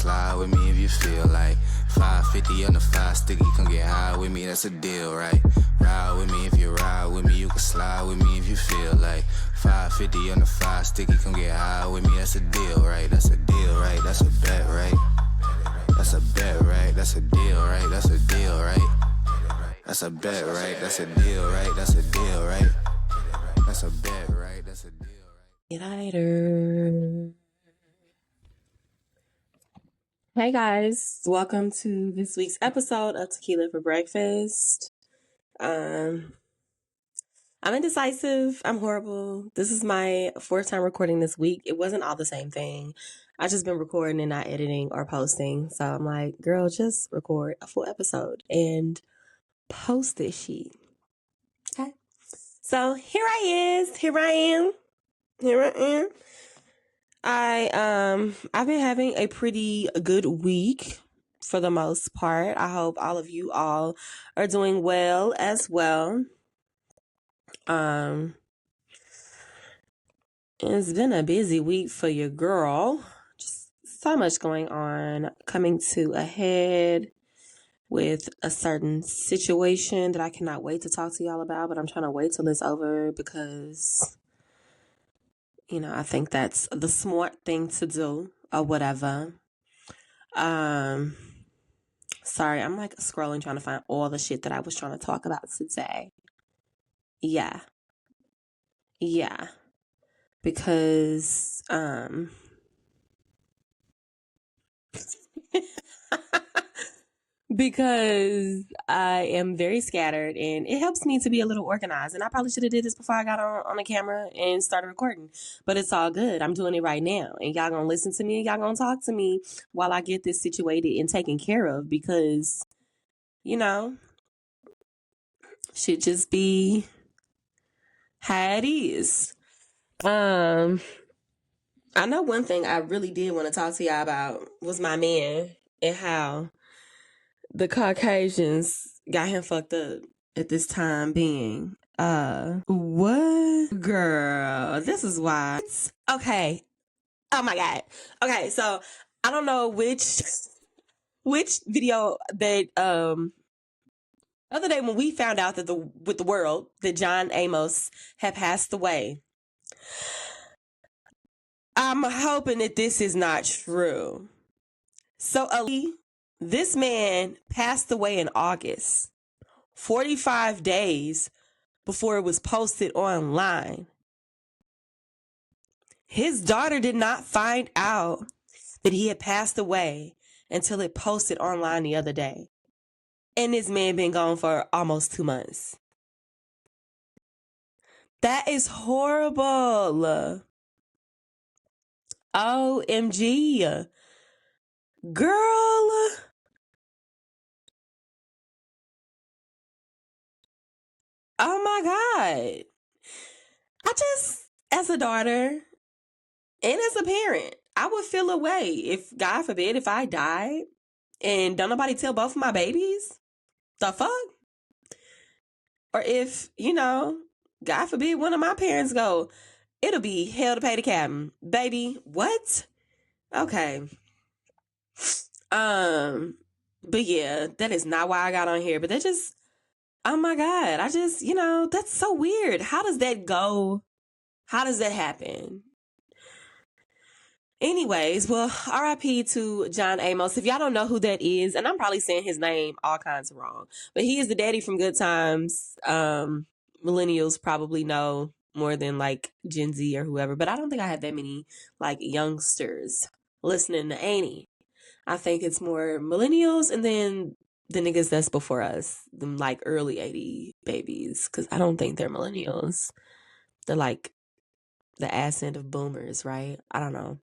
slide with me if you feel like 550 on the 5 sticky, come get high with me, that's a deal, right? Ride with me if you ride with me, you can slide with me if you feel like 550 on the 5 sticky, come get high with me, that's a deal, right? That's a deal, right? That's a bet, right? That's a bet, right? That's a deal, right? That's a deal, right? That's a bet, right? That's a deal, right? That's a deal, right? That's a bet, right? That's a deal, right? Later. Hey guys, welcome to this week's episode of Tequila for Breakfast. I'm indecisive. I'm horrible. This is my fourth time recording this week. It wasn't all the same thing. I just been recording and not editing or posting. So I'm like, girl, just record a full episode and post this shit. Okay. So here I am. I've been having a pretty good week for the most part. I hope all of you all are doing well as well. It's been a busy week for your girl. Just so much going on, coming to a head with a certain situation that I cannot wait to talk to y'all about, but I'm trying to wait till it's over because, I think that's the smart thing to do or whatever. Sorry, I'm like scrolling trying to find all the shit that I was trying to talk about today. Yeah. Because, because I am very scattered and it helps me to be a little organized. And I probably should have did this before I got on the camera and started recording, but it's all good. I'm doing it right now and y'all gonna listen to me and y'all gonna talk to me while I get this situated and taken care of because, should just be how it is. I know one thing I really did want to talk to y'all about was my man and how the Caucasians got him fucked up at this time being. What? Girl, this is why. Okay. Oh my God. Okay, so I don't know which video that, other day when we found out that with the world that John Amos had passed away. I'm hoping that this is not true. So, this man passed away in August, 45 days before it was posted online. His daughter did not find out that he had passed away until it posted online the other day. And this man been gone for almost 2 months. That is horrible. OMG. Girl. Oh my God. As a daughter and as a parent, I would feel a way if, God forbid, if I died and don't nobody tell both of my babies. The fuck? Or if, God forbid, one of my parents go, it'll be hell to pay the cabin. Baby, what? Okay. But yeah, that is not why I got on here. But that just, oh my God. That's so weird. How does that go? How does that happen? Anyways, well, RIP to John Amos. If y'all don't know who that is, and I'm probably saying his name all kinds of wrong, but he is the daddy from Good Times. Millennials probably know more than like Gen Z or whoever, but I don't think I have that many like youngsters listening to Annie. I think it's more millennials and then the niggas that's before us, them like early 80 babies, because I don't think they're millennials. They're like the ass end of boomers, right? I don't know.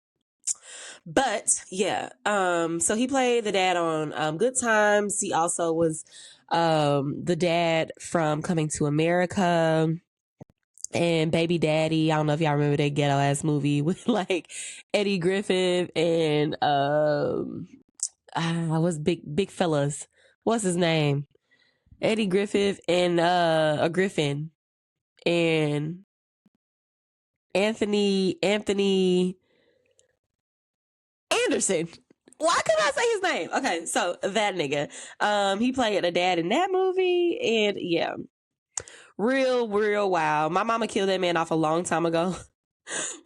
But yeah, so he played the dad on Good Times. He also was the dad from Coming to America and Baby Daddy. I don't know if y'all remember that ghetto ass movie with like Eddie Griffin and what's big fellas? What's his name? Eddie Griffith and a Griffin and Anthony Anderson. Why couldn't I say his name? Okay, so that nigga. He played a dad in that movie, and yeah. Real wild. My mama killed that man off a long time ago.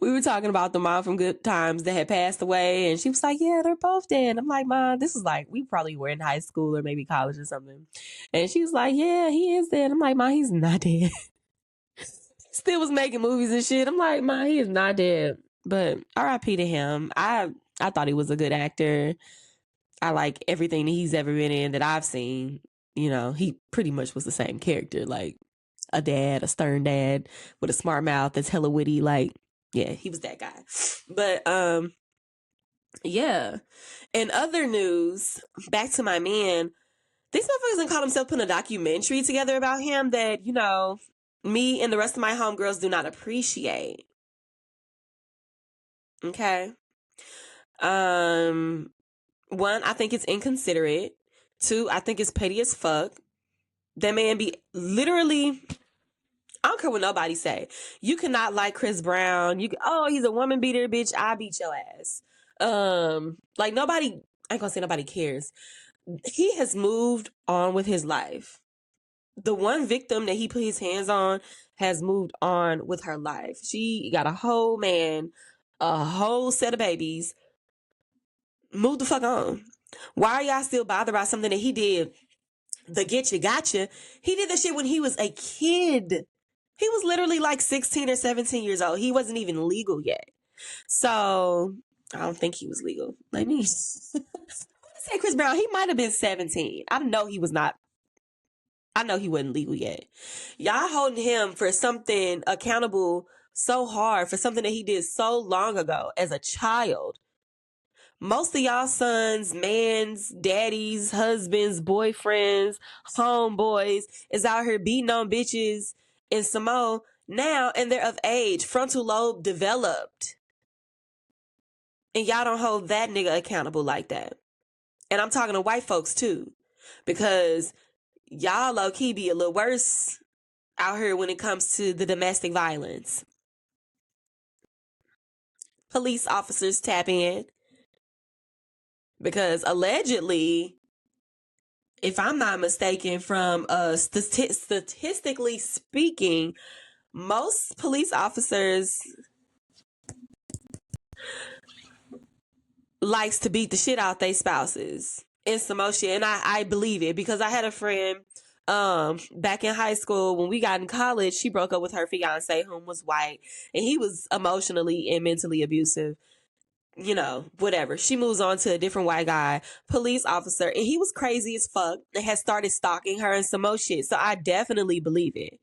We were talking about the mom from Good Times that had passed away, and she was like, yeah, they're both dead. I'm like, Mom, this was like, we probably were in high school or maybe college or something. And she was like, yeah, he is dead. I'm like, Mom, he's not dead. Still was making movies and shit. I'm like, Mom, he is not dead. But RIP to him. I thought he was a good actor. I like everything that he's ever been in that I've seen. You know, he pretty much was the same character, like a dad, a stern dad with a smart mouth that's hella witty. Like, yeah, he was that guy. But yeah. In other news, back to my man, these motherfuckers done caught himself putting a documentary together about him that, you know, me and the rest of my homegirls do not appreciate. Okay. One, I think it's inconsiderate. Two, I think it's petty as fuck. That man be literally, I don't care what nobody say. You cannot like Chris Brown. He's a woman beater, bitch. I beat your ass. Like nobody, I ain't gonna say nobody cares. He has moved on with his life. The one victim that he put his hands on has moved on with her life. She got a whole man, a whole set of babies. Move the fuck on. Why are y'all still bothered about something that he did? The get you gotcha. He did that shit when he was a kid. He was literally like 16 or 17 years old. He wasn't even legal yet. So I don't think he was legal. Let me say Chris Brown, he might have been 17. I know he was not. I know he wasn't legal yet. Y'all holding him for something accountable so hard for something that he did so long ago as a child. Most of y'all sons, mans, daddies, husbands, boyfriends, homeboys is out here beating on bitches in Samoa now, and they're of age, frontal lobe developed. And y'all don't hold that nigga accountable like that. And I'm talking to white folks too, because y'all low key be a little worse out here when it comes to the domestic violence. Police officers tap in. Because allegedly, if I'm not mistaken, from statistically speaking, most police officers likes to beat the shit out their spouses in some more shit. And I believe it, because I had a friend back in high school. When we got in college, she broke up with her fiance, whom was white, and he was emotionally and mentally abusive. You know, whatever. She moves on to a different white guy, police officer, and he was crazy as fuck and had started stalking her and some more shit. So I definitely believe it.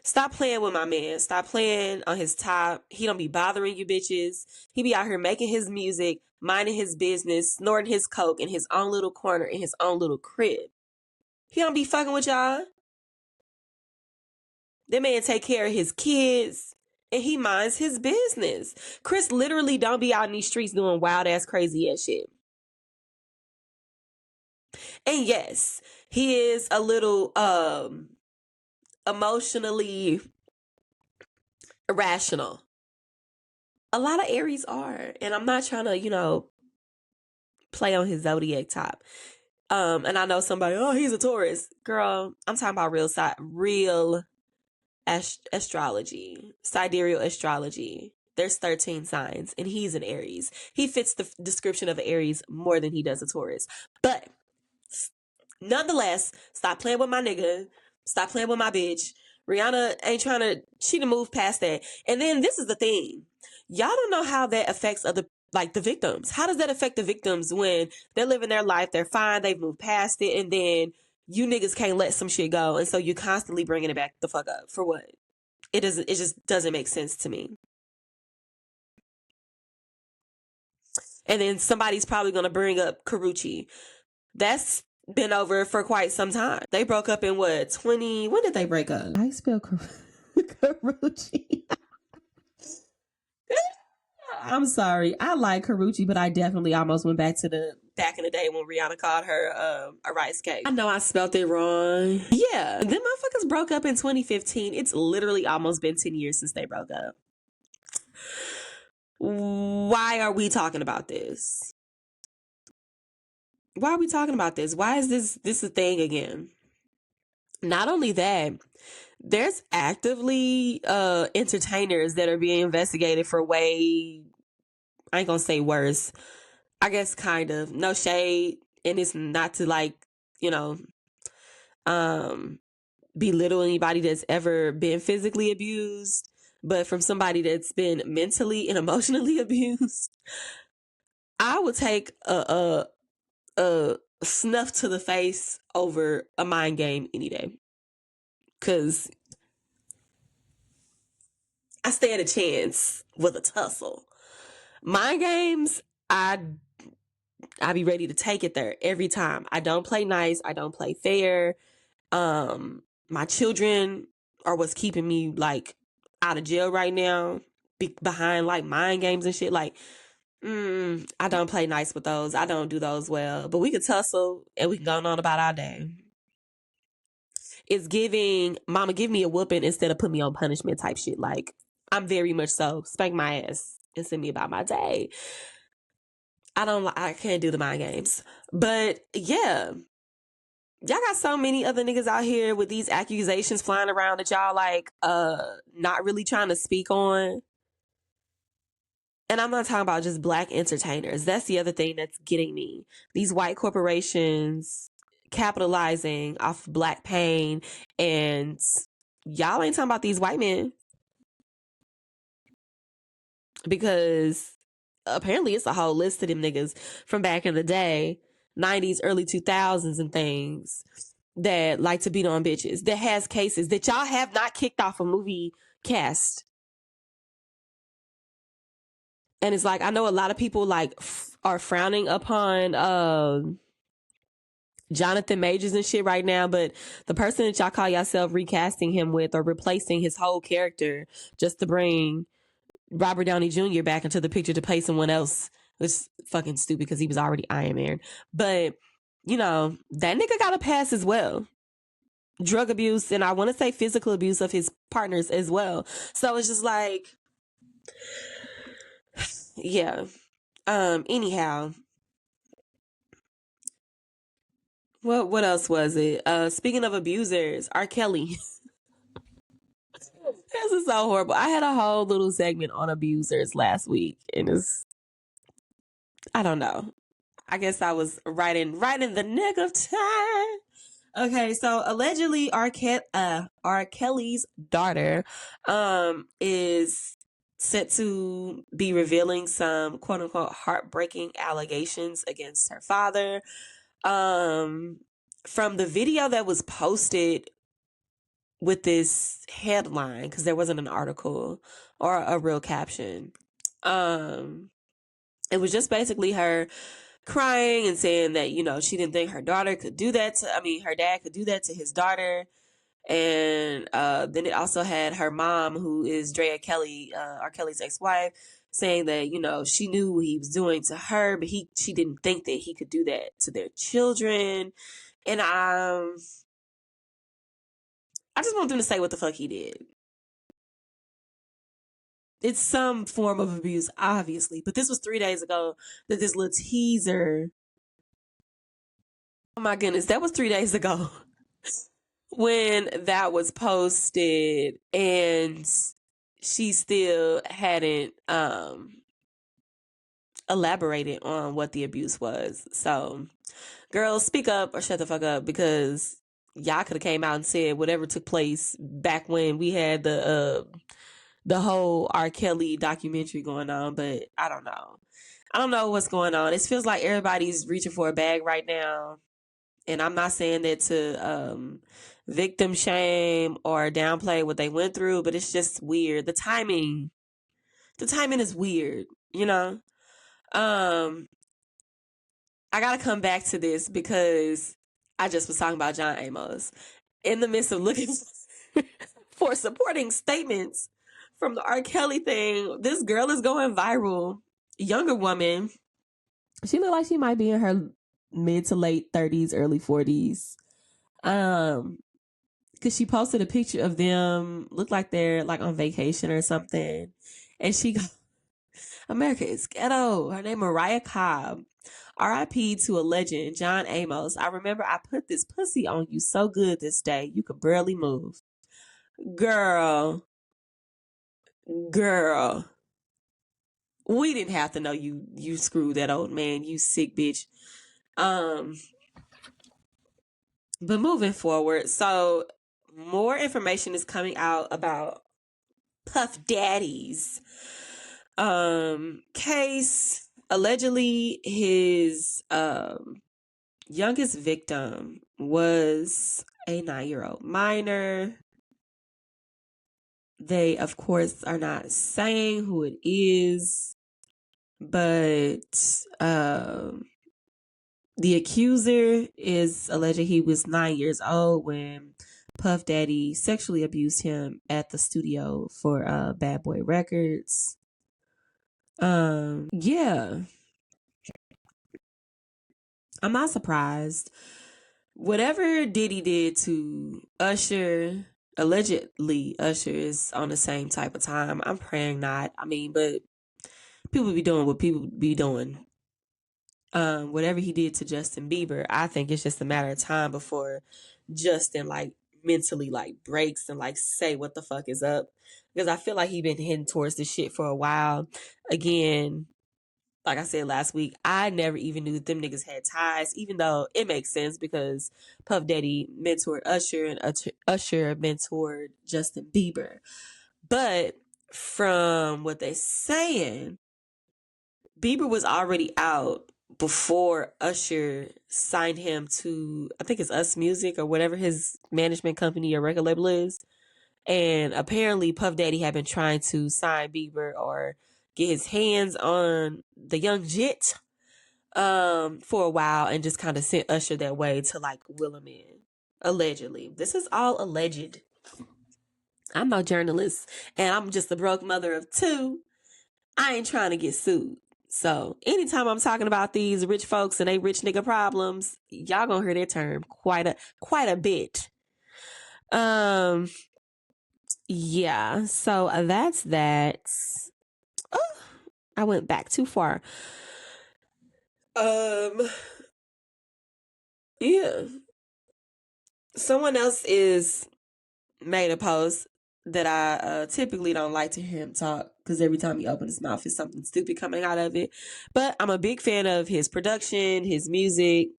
Stop playing with my man. Stop playing on his top. He don't be bothering you bitches. He be out here making his music, minding his business, snorting his coke in his own little corner in his own little crib. He don't be fucking with y'all. That man take care of his kids. And he minds his business. Chris literally don't be out in these streets doing wild ass crazy ass shit. And yes, he is a little emotionally irrational. A lot of Aries are. And I'm not trying to, you know, play on his zodiac top. And I know somebody, oh, he's a Taurus. Girl, I'm talking about real astrology, sidereal astrology. There's 13 signs, and he's an Aries. He fits the description of an Aries more than he does a Taurus. But nonetheless, stop playing with my nigga. Stop playing with my bitch. Rihanna ain't trying to, she to move past that. And then this is the thing. Y'all don't know how that affects the victims. How does that affect the victims when they're living their life, they're fine, they've moved past it, and then you niggas can't let some shit go, and so you're constantly bringing it back the fuck up. For what? It just doesn't make sense to me. And then somebody's probably going to bring up Karuchi. That's been over for quite some time. They broke up in what, 20, when did they break up? I spell Karuchi. I'm sorry. I like Karuchi, but I definitely almost went back to back in the day when Rihanna called her a rice cake. I know I spelled it wrong. Yeah, them motherfuckers broke up in 2015. It's literally almost been 10 years since they broke up. why are we talking about this? Why are we talking about this? Why is this a thing again? Not only that, there's actively entertainers that are being investigated for way, I ain't gonna say worse. I guess kind of. No shade. And it's not to like, you know, um belittle anybody that's ever been physically abused, but from somebody that's been mentally and emotionally abused, I would take a snuff to the face over a mind game any day. Cause I stand a chance with a tussle. Mind games, I be ready to take it there every time. I don't play nice. I don't play fair. My children are what's keeping me like out of jail right now, behind like mind games and shit. Like, I don't play nice with those. I don't do those well. But we could tussle and we can go on about our day. It's giving, mama, give me a whooping instead of put me on punishment type shit. Like, I'm very much so spank my ass and send me about my day. I can't do the mind games. But yeah, y'all got so many other niggas out here with these accusations flying around that y'all like not really trying to speak on. And I'm not talking about just black entertainers. That's the other thing that's getting me. These white corporations capitalizing off black pain, and y'all ain't talking about these white men, because apparently it's a whole list of them niggas from back in the day, 90s, early 2000s and things, that like to beat on bitches, that has cases that y'all have not kicked off a movie cast. And it's like, I know a lot of people like are frowning upon Jonathan Majors and shit right now, but the person that y'all call yourself recasting him with or replacing his whole character just to bring Robert Downey Jr. back into the picture to play someone else, which is fucking stupid because he was already Iron Man. But, you know, that nigga got a pass as well. Drug abuse, and I want to say physical abuse of his partners as well. So it's just like, yeah. Anyhow, what else was it? Speaking of abusers, R. Kelly. This is so horrible. I had a whole little segment on abusers last week, and I don't know. I guess I was right in the nick of time. Okay, so allegedly R. Kelly's daughter is set to be revealing some quote unquote heartbreaking allegations against her father. From the video that was posted with this headline, because there wasn't an article or a real caption. It was just basically her crying and saying that, you know, she didn't think her daughter could do that her dad could do that to his daughter. And then it also had her mom, who is Drea Kelly, R. Kelly's ex-wife, saying that, you know, she knew what he was doing to her, but she didn't think that he could do that to their children. And I just want them to say what the fuck he did. It's some form of abuse, obviously, but this was 3 days ago that this little teaser. Oh my goodness, that was 3 days ago when that was posted, and she still hadn't elaborated on what the abuse was. So, girls, speak up or shut the fuck up, because y'all could have came out and said whatever took place back when we had the whole R. Kelly documentary going on, but I don't know. I don't know what's going on. It feels like everybody's reaching for a bag right now. And I'm not saying that to victim shame or downplay what they went through, but it's just weird. The timing is weird, you know? I gotta come back to this because I just was talking about John Amos. In the midst of looking for supporting statements from the R. Kelly thing, this girl is going viral. Younger woman. She looked like she might be in her mid to late 30s, early 40s. Because she posted a picture of them, look like they're like on vacation or something. And America is ghetto. Her name Mariah Cobb. R.I.P. to a legend, John Amos. I remember I put this pussy on you so good this day, you could barely move. Girl, girl. We didn't have to know you screwed that old man, you sick bitch. But moving forward, so more information is coming out about Puff Daddy's case. Allegedly his youngest victim was a 9-year-old minor. They, of course, are not saying who it is, but the accuser is alleged he was 9 years old when Puff Daddy sexually abused him at the studio for Bad Boy Records. Yeah. I'm not surprised. Whatever Diddy did to Usher, allegedly Usher is on the same type of time. I'm praying not. I mean, but people be doing what people be doing. Whatever he did to Justin Bieber, I think it's just a matter of time before Justin like mentally like breaks and like say what the fuck is up. Because I feel like he been heading towards this shit for a while. Again, like I said last week, I never even knew that them niggas had ties, even though it makes sense because Puff Daddy mentored Usher and Usher mentored Justin Bieber. But from what they're saying, Bieber was already out before Usher signed him to, I think it's Us Music or whatever his management company or record label is. And apparently Puff Daddy had been trying to sign Bieber or get his hands on the young jit for a while and just kind of sent Usher that way to like will him in. Allegedly. This is all alleged. I'm no journalist and I'm just a broke mother of two. I ain't trying to get sued. So anytime I'm talking about these rich folks and they rich nigga problems, y'all gonna hear that term quite a bit. Yeah, so that's that. Oh, I went back too far. Yeah. Someone else is made a post that I typically don't like to hear him talk because every time he opens his mouth is something stupid coming out of it. But I'm a big fan of his production, his music,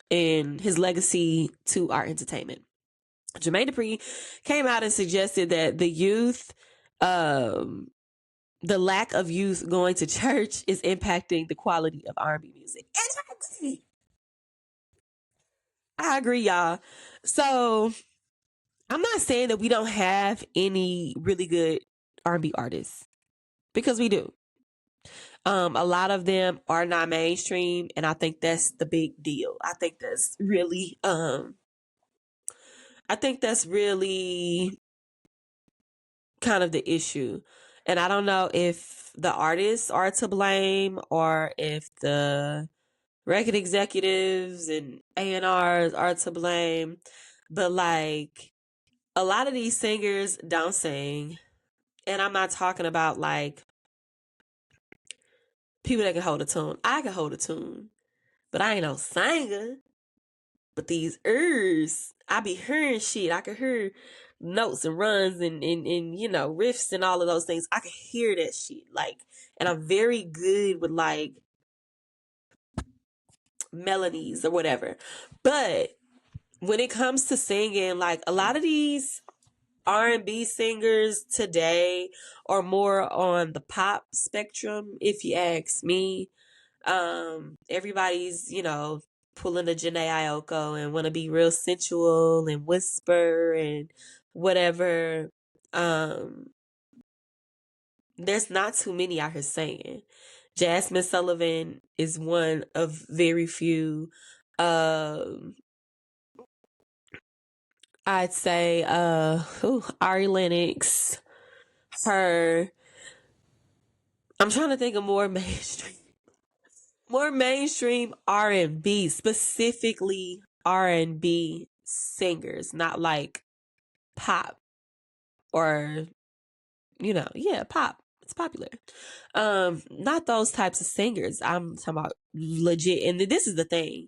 and his legacy to our entertainment. Jermaine Dupri came out and suggested that the youth, the lack of youth going to church is impacting the quality of R&B music. And I agree, y'all. So I'm not saying that we don't have any really good R&B artists because we do. A lot of them are not mainstream, and I think that's the big deal. I think that's really kind of the issue. And I don't know if the artists are to blame or if the record executives and A&Rs are to blame. But like a lot of these singers don't sing. And I'm not talking about like people that can hold a tune. I can hold a tune, but I ain't no singer. But these I be hearing shit. I can hear notes and runs and you know, riffs and all of those things. I can hear that shit. Like, and I'm very good with like melodies or whatever. But when it comes to singing, like a lot of these R&B singers today are more on the pop spectrum, if you ask me. Everybody's, you know, pulling a Janae Aiko and want to be real sensual and whisper and whatever. There's not too many out here singing. Jasmine Sullivan is one of very few. I'd say Ari Lennox, her. I'm trying to think of more mainstream R&B, specifically R&B singers, not like pop or, you know, yeah, pop It's popular. Not those types of singers. I'm talking about legit. And this is the thing.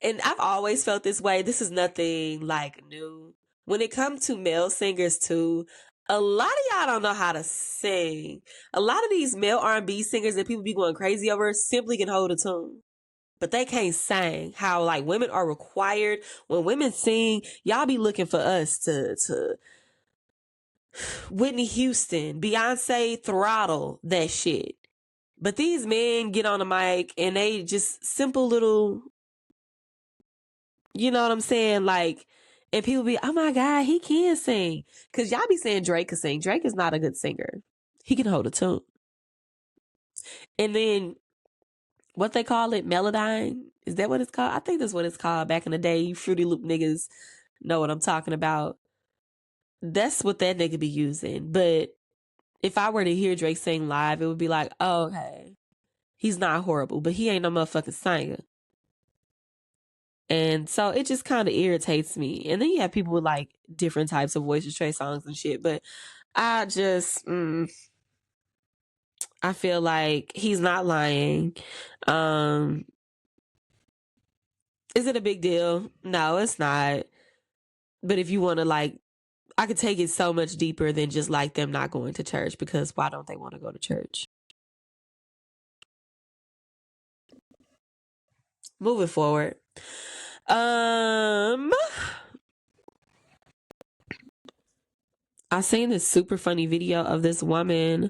And I've always felt this way. This is nothing like new. When it comes to male singers too, a lot of y'all don't know how to sing. A lot of these male R&B singers that people be going crazy over simply can hold a tune. But they can't sing. How like women are required when women sing, y'all be looking for us to Whitney Houston, Beyonce throttle that shit. But these men get on the mic and they just simple little, you know what I'm saying? Like, and people be, oh my God, he can sing. Cause y'all be saying Drake can sing. Drake is not a good singer. He can hold a tune. And then what they call it, Melodyne. Is that what it's called? I think that's what it's called back in the day. You Fruity Loop niggas know what I'm talking about. That's what that nigga be using. But if I were to hear Drake sing live, it would be like, oh, okay. He's not horrible, but he ain't no motherfucking singer. And so it just kind of irritates me. And then you have people with like different types of voices, Trey songs and shit. But I just, I feel like he's not lying. Is it a big deal? No, it's not. But if you want to like, I could take it so much deeper than just like them not going to church, because why don't they want to go to church? Moving forward. I seen this super funny video of this woman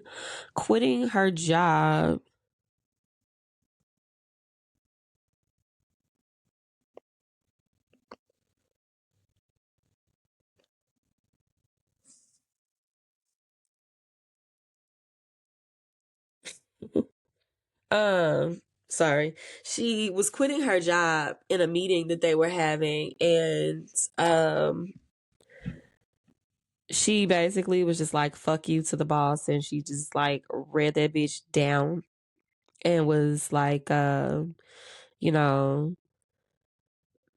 quitting her job. Sorry. She was quitting her job in a meeting that they were having, and she basically was just like, fuck you to the boss, and she just like read that bitch down and was like, you know,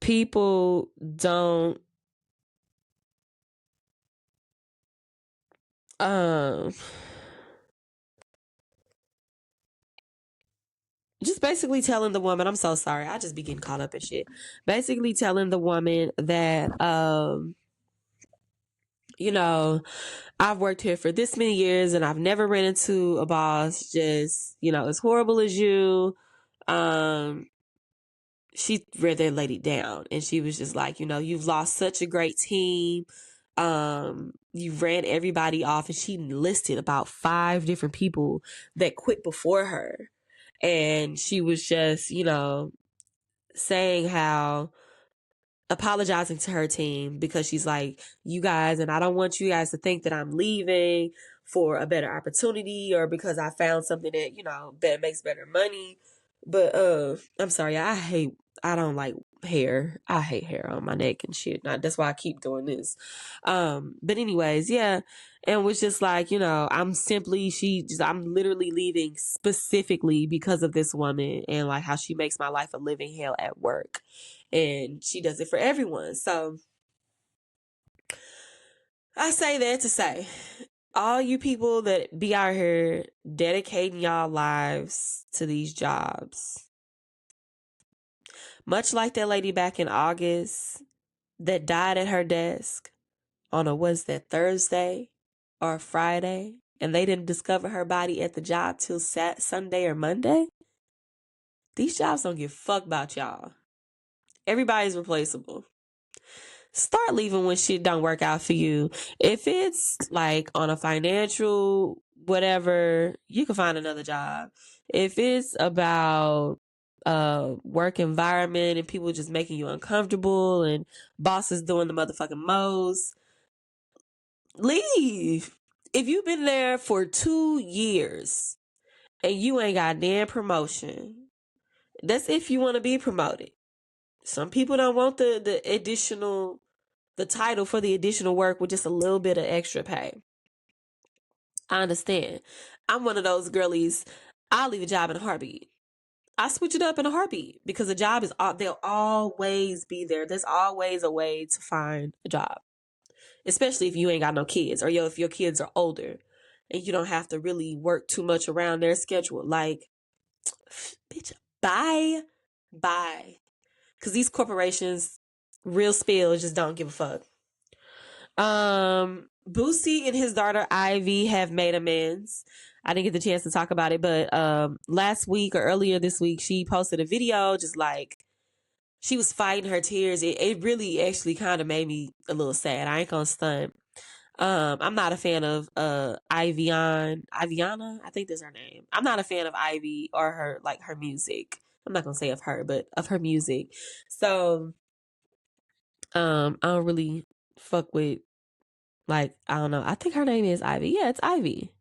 people don't just basically telling the woman, I'm so sorry, I just be getting caught up in shit. Basically telling the woman that you know, I've worked here for this many years and I've never ran into a boss just, you know, as horrible as you. She read that lady down and she was just like, you know, you've lost such a great team. You ran everybody off, and she listed about 5 different people that quit before her. And she was just, you know, saying how, apologizing to her team, because she's like, you guys, and I don't want you guys to think that I'm leaving for a better opportunity or because I found something that, you know, that makes better money. But I'm sorry, I don't like hair. I hate hair on my neck and shit. That's why I keep doing this. But anyways, yeah. And was just like, you know, I'm literally leaving specifically because of this woman and like how she makes my life a living hell at work. And she does it for everyone. So I say that to say, all you people that be out here dedicating y'all lives to these jobs, much like that lady back in August that died at her desk on was that Thursday or Friday, and they didn't discover her body at the job till Sunday or Monday. These jobs don't give a fuck about y'all. Everybody's replaceable. Start leaving when shit don't work out for you. If it's like on a financial whatever, you can find another job. If it's about work environment and people just making you uncomfortable and bosses doing the motherfucking most, leave. If you've been there for 2 years and you ain't got damn promotion, that's if you want to be promoted. Some people don't want the additional, the title for the additional work with just a little bit of extra pay. I understand. I'm one of those girlies. I'll leave a job in a heartbeat. I switch it up in a heartbeat because a job they'll always be there. There's always a way to find a job, especially if you ain't got no kids or if your kids are older. and you don't have to really work too much around their schedule. Like, bitch, bye. Because these corporations, real spill, just don't give a fuck. Boosie and his daughter Ivy have made amends. I didn't get the chance to talk about it, but last week or earlier this week, she posted a video just like she was fighting her tears. It really actually kind of made me a little sad. I ain't gonna stunt. I'm not a fan of Iviana, I think that's her name. I'm not a fan of Ivy or her music. I'm not gonna say of her, but of her music. So I don't really fuck with, like, I don't know. I think her name is Ivy. Yeah, it's Ivy.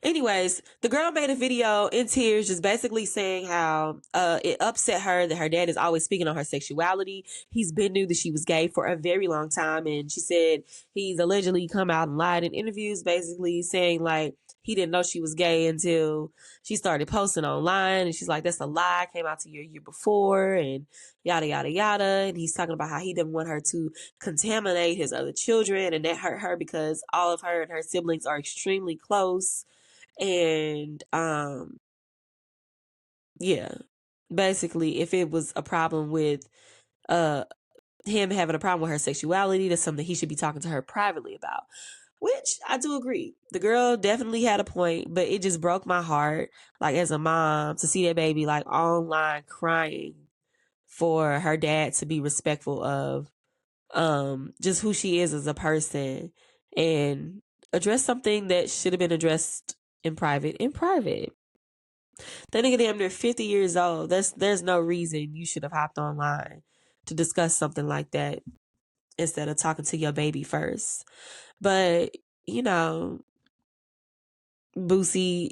Anyways, the girl made a video in tears just basically saying how it upset her that her dad is always speaking on her sexuality. He's been knew that she was gay for a very long time, and she said he's allegedly come out and lied in interviews, basically saying like he didn't know she was gay until she started posting online, and she's like, that's a lie, I came out to you a year before, and yada yada yada. And he's talking about how he didn't want her to contaminate his other children, and that hurt her because all of her and her siblings are extremely close. And yeah, basically, if it was a problem with him having a problem with her sexuality, that's something he should be talking to her privately about. Which I do agree. The girl definitely had a point, but it just broke my heart, like as a mom, to see that baby like online crying for her dad to be respectful of just who she is as a person and address something that should have been addressed in private. That nigga damn near 50 years old. There's no reason you should have hopped online to discuss something like that instead of talking to your baby first. But, you know, Boosie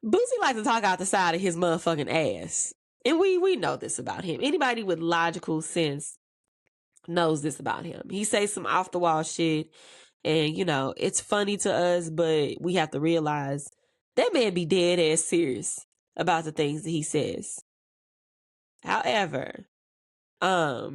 Boosie likes to talk out the side of his motherfucking ass. And we know this about him. Anybody with logical sense knows this about him. He says some off the wall shit, and you know, it's funny to us, but we have to realize that man be dead ass serious about the things that he says. However, I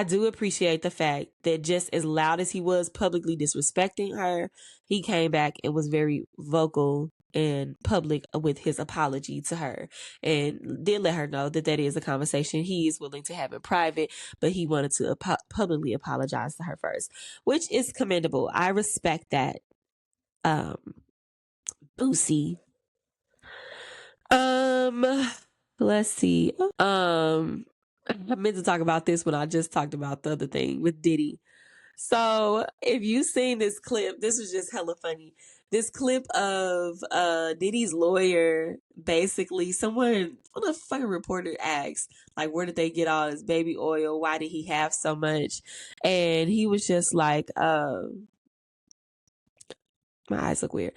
do appreciate the fact that just as loud as he was publicly disrespecting her, he came back and was very vocal and public with his apology to her, and did let her know that that is a conversation he is willing to have in private, but he wanted to publicly apologize to her first, which is commendable. I respect that. Boosie. Let's see. I meant to talk about this when I just talked about the other thing with Diddy. So if you've seen this clip, this was just hella funny. This clip of Diddy's lawyer, basically someone, what a fucking reporter asked, like, where did they get all this baby oil? Why did he have so much? And he was just like, my eyes look weird.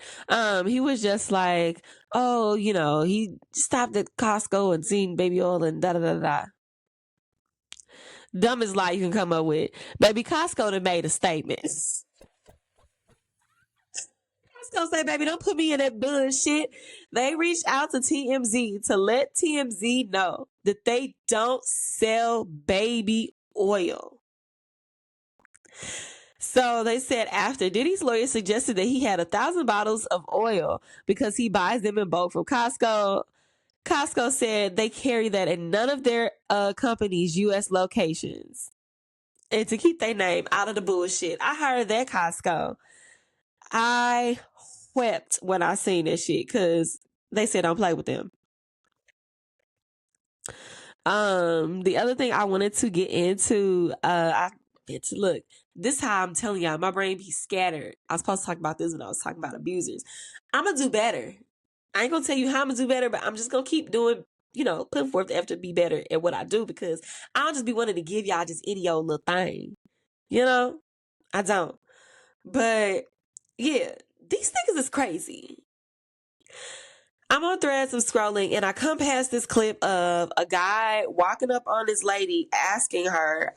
He was just like, oh, you know, he stopped at Costco and seen baby oil and da da da da. Dumbest lie you can come up with. Baby, Costco done made a statement. Costco say, baby, don't put me in that bullshit. They reached out to TMZ to let TMZ know that they don't sell baby oil. So they said after Diddy's lawyer suggested that he had 1,000 bottles of oil because he buys them in bulk from Costco. Costco said they carry that in none of their company's U.S. locations. And to keep their name out of the bullshit. I heard that, Costco. I wept when I seen this shit because they said don't play with them. The other thing I wanted to get into, look, this how I'm telling y'all, my brain be scattered. I was supposed to talk about this when I was talking about abusers. I'm gonna do better. I ain't gonna tell you how I'm gonna do better, but I'm just gonna keep doing, putting forth the effort to be better at what I do, because I don't just be wanting to give y'all just any old little thing. I don't. But yeah, these niggas is crazy. I'm on Threads, I'm scrolling, and I come past this clip of a guy walking up on this lady asking her,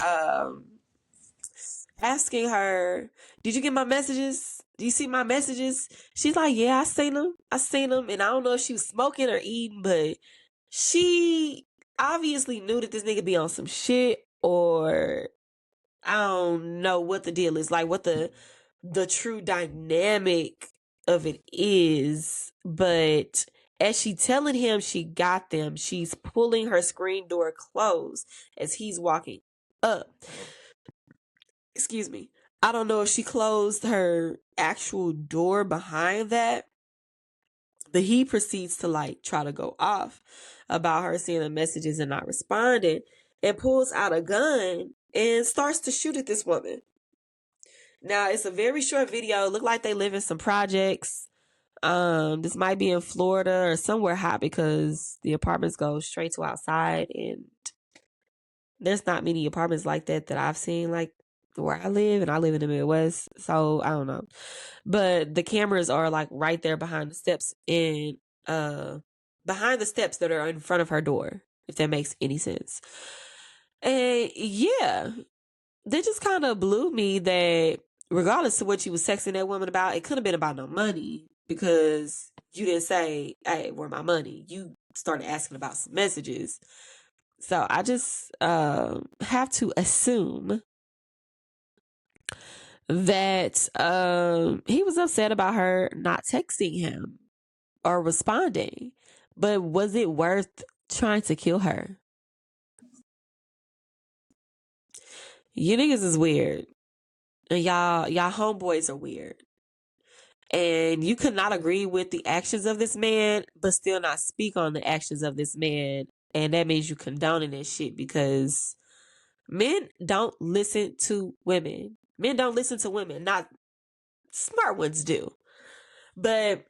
did you get my messages? Do you see my messages? She's like, yeah, I seen them. And I don't know if she was smoking or eating, but she obviously knew that this nigga be on some shit, or I don't know what the deal is, like what the true dynamic of it is. But as she telling him she got them, she's pulling her screen door closed as he's walking up. Excuse me. I don't know if she closed her actual door behind that, but he proceeds to like try to go off about her seeing the messages and not responding, and pulls out a gun and starts to shoot at this woman. Now it's a very short video. Look like they live in some projects. This might be in Florida or somewhere hot because the apartments go straight to outside, and there's not many apartments like that I've seen, like where I live, and I live in the Midwest, so I don't know. But the cameras are like right there behind the steps behind the steps that are in front of her door, if that makes any sense. And yeah, that just kind of blew me that regardless of what you was texting that woman about, it could have been about no money, because you didn't say, hey, where my money? You started asking about some messages. So I just have to assume that he was upset about her not texting him or responding. But was it worth trying to kill her? You niggas is weird. And y'all homeboys are weird. And you could not agree with the actions of this man, but still not speak on the actions of this man. And that means you condoning this shit, because men don't listen to women. Men don't listen to women. Not smart ones do. But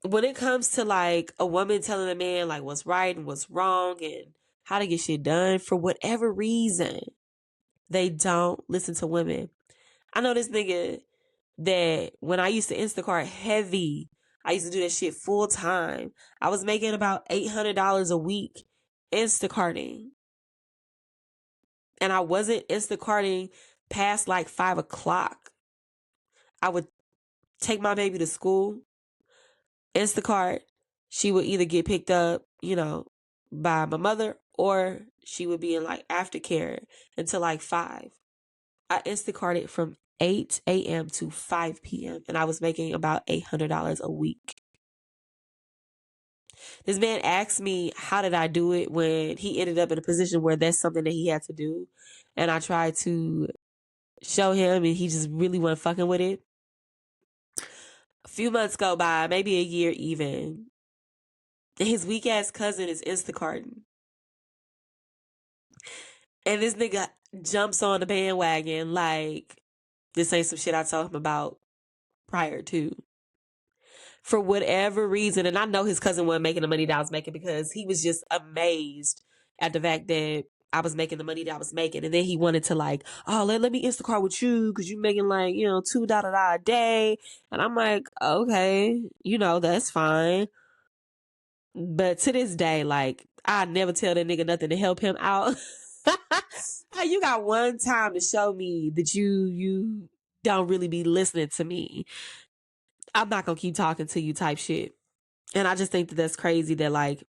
when it comes to like a woman telling a man like what's right and what's wrong and how to get shit done, for whatever reason, they don't listen to women. I know this nigga that when I used to Instacart heavy, I used to do that shit full time. I was making about $800 a week Instacarting. And I wasn't Instacarting past like 5 o'clock. I would take my baby to school, Instacart. She would either get picked up, by my mother, or she would be in like aftercare until like 5. I Instacarted from 8 a.m. to 5 p.m. and I was making about $800 a week. This man asked me, how did I do it, when he ended up in a position where that's something that he had to do. And I tried to show him, and he just really wasn't fucking with it. A few months go by, maybe a year even, and his weak ass cousin is Instacarting. And this nigga jumps on the bandwagon like this ain't some shit I told him about prior to. For whatever reason, and I know his cousin wasn't making the money that I was making, because he was just amazed at the fact that I was making the money that I was making. And then he wanted to like, oh, let me Instacart with you, because you making like, $2 a day. And I'm like, okay, that's fine. But to this day, like, I never tell that nigga nothing to help him out. You got one time to show me that you don't really be listening to me. I'm not gonna keep talking to you type shit. And I just think that that's crazy that like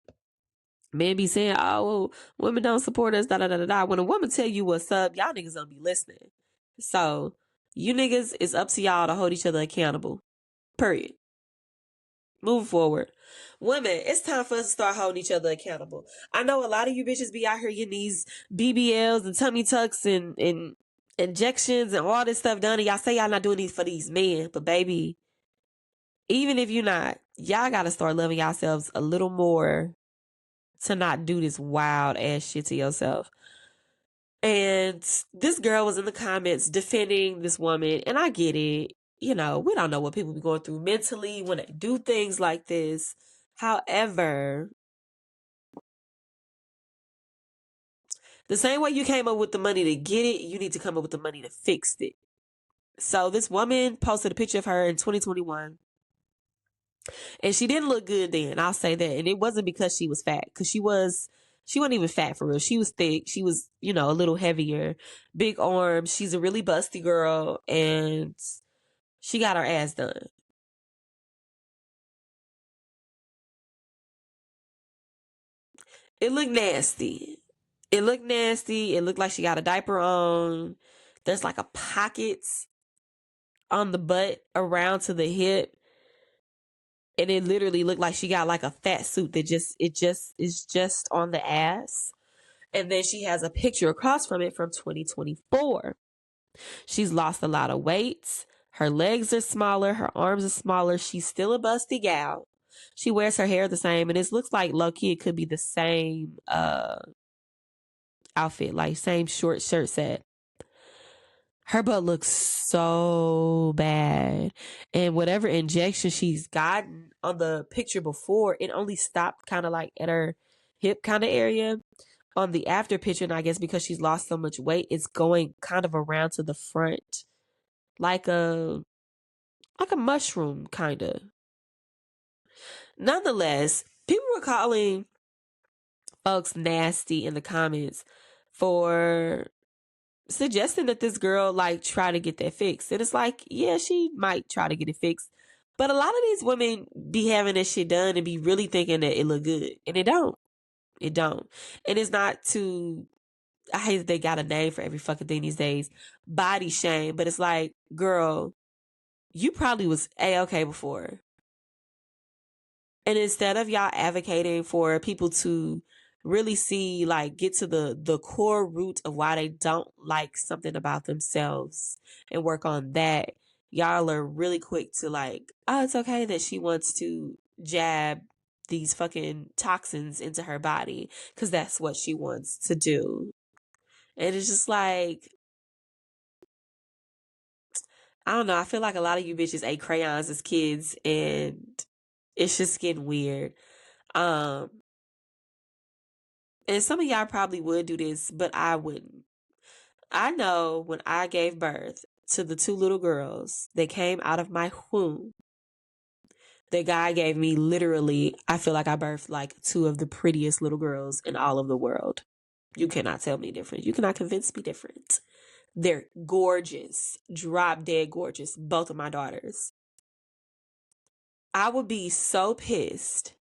men be saying, oh, well, women don't support us, da da da da da. When a woman tell you what's up, y'all niggas don't be listening. So you niggas, it's up to y'all to hold each other accountable. Period. Moving forward. Women, it's time for us to start holding each other accountable. I know a lot of you bitches be out here getting these BBLs and tummy tucks and injections and all this stuff done, and y'all say y'all not doing these for these men. But baby, even if you're not, y'all gotta start loving yourselves a little more to not do this wild ass shit to yourself. And this girl was in the comments defending this woman, and I get it. We don't know what people be going through mentally when they do things like this. However, the same way you came up with the money to get it, you need to come up with the money to fix it. So this woman posted a picture of her in 2021. And she didn't look good then, I'll say that. And it wasn't because she was fat, because she wasn't even fat for real. She was thick. She was, a little heavier, big arms. She's a really busty girl, and she got her ass done. It looked nasty. It looked nasty. It looked like she got a diaper on. There's like a pockets on the butt around to the hip. And it literally looked like she got like a fat suit that just is just on the ass. And then she has a picture across from it from 2024. She's lost a lot of weight. Her legs are smaller. Her arms are smaller. She's still a busty gal. She wears her hair the same, and it looks like low key it could be the same outfit, like same short shirt set. Her butt looks so bad. And whatever injection she's gotten on the picture before, it only stopped kind of like at her hip kind of area. On the after picture, and I guess because she's lost so much weight, it's going kind of around to the front. Like a mushroom kind of. Nonetheless, people were calling folks nasty in the comments for suggesting that this girl like try to get that fixed. And it's like, yeah, she might try to get it fixed. But a lot of these women be having this shit done and be really thinking that it look good. And it don't. It don't. And it's not to, I hate that they got a name for every fucking thing these days. Body shame. But it's like, girl, you probably was A-okay before. And instead of y'all advocating for people to really see, like, get to the core root of why they don't like something about themselves and work on that, y'all are really quick to like, oh, it's okay that she wants to jab these fucking toxins into her body because that's what she wants to do. And it's just like, I don't know. I feel like a lot of you bitches ate crayons as kids and it's just getting weird. Um, and some of y'all probably would do this, but I wouldn't. I know when I gave birth to the two little girls that came out of my womb, the guy gave me literally, I feel like I birthed like two of the prettiest little girls in all of the world. You cannot tell me different. You cannot convince me different. They're gorgeous, drop dead gorgeous, both of my daughters. I would be so pissed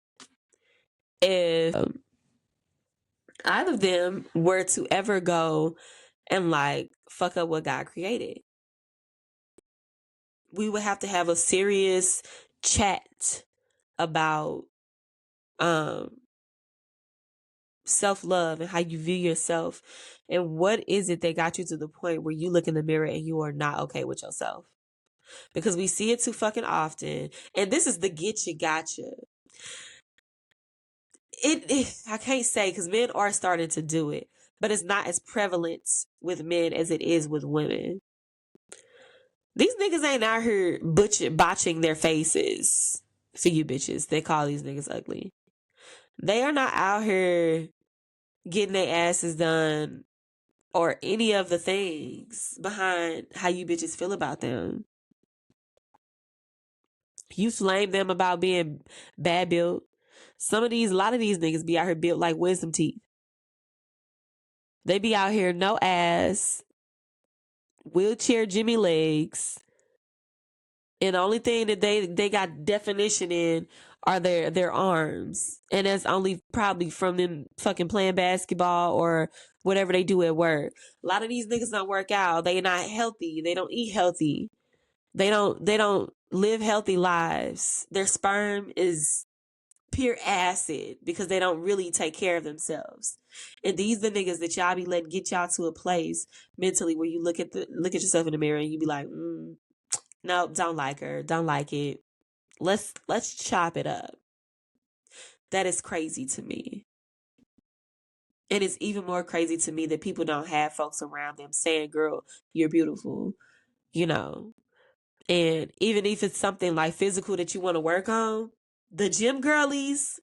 if either of them were to ever go and like fuck up what God created. We would have to have a serious chat about um self-love and how you view yourself and what is it that got you to the point where you look in the mirror and you are not okay with yourself. Because we see it too fucking often. And this is the get you gotcha. I can't say because men are starting to do it, but it's not as prevalent with men as it is with women. These niggas ain't out here botching their faces for you bitches. They call these niggas ugly. They are not out here getting their asses done or any of the things behind how you bitches feel about them. You flame them about being bad built. A lot of these niggas be out here built like wisdom teeth. They be out here no ass, wheelchair Jimmy legs, and the only thing that they got definition in are their arms, and that's only probably from them fucking playing basketball or whatever they do at work. A lot of these niggas don't work out. They not healthy. They don't eat healthy. They don't live healthy lives. Their sperm is pure acid because they don't really take care of themselves. And these the niggas that y'all be letting get y'all to a place mentally where you look at yourself in the mirror and you be like, nope, don't like her, don't like it. Let's chop it up. That is crazy to me. It is even more crazy to me that people don't have folks around them saying, girl, you're beautiful, you know. And even if it's something like physical that you want to work on, the gym girlies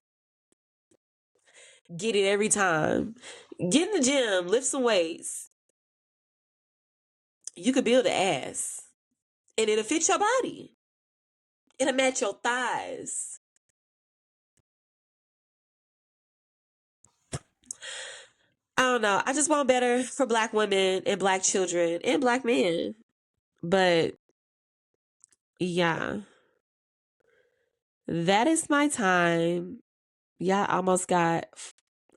get it every time. Get in the gym, lift some weights. You could build an ass and it'll fit your body. It'll match your thighs. I don't know. I just want better for black women and black children and black men. But yeah, that is my time. Yeah, I almost got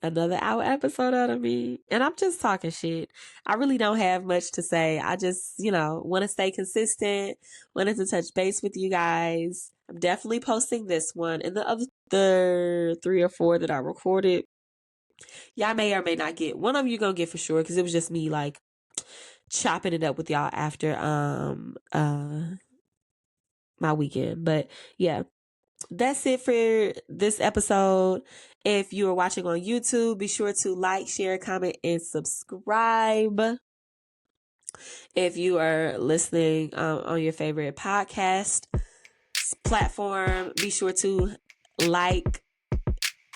another hour episode out of me. And I'm just talking shit. I really don't have much to say. I just, want to stay consistent. Wanted to touch base with you guys. I'm definitely posting this one and the other 3 or 4 that I recorded. Y'all may or may not get. One of you gonna get for sure because it was just me like chopping it up with y'all after my weekend. But yeah, that's it for this episode. If you are watching on YouTube, be sure to like, share, comment, and subscribe. If you are listening on your favorite podcast platform, be sure to like.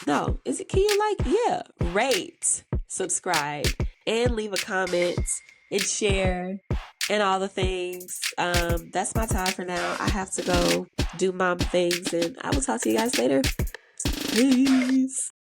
No, can you like? Yeah, rate, subscribe, and leave a comment and share and all the things. That's my time for now. I have to go do mom things, and I will talk to you guys later. Peace.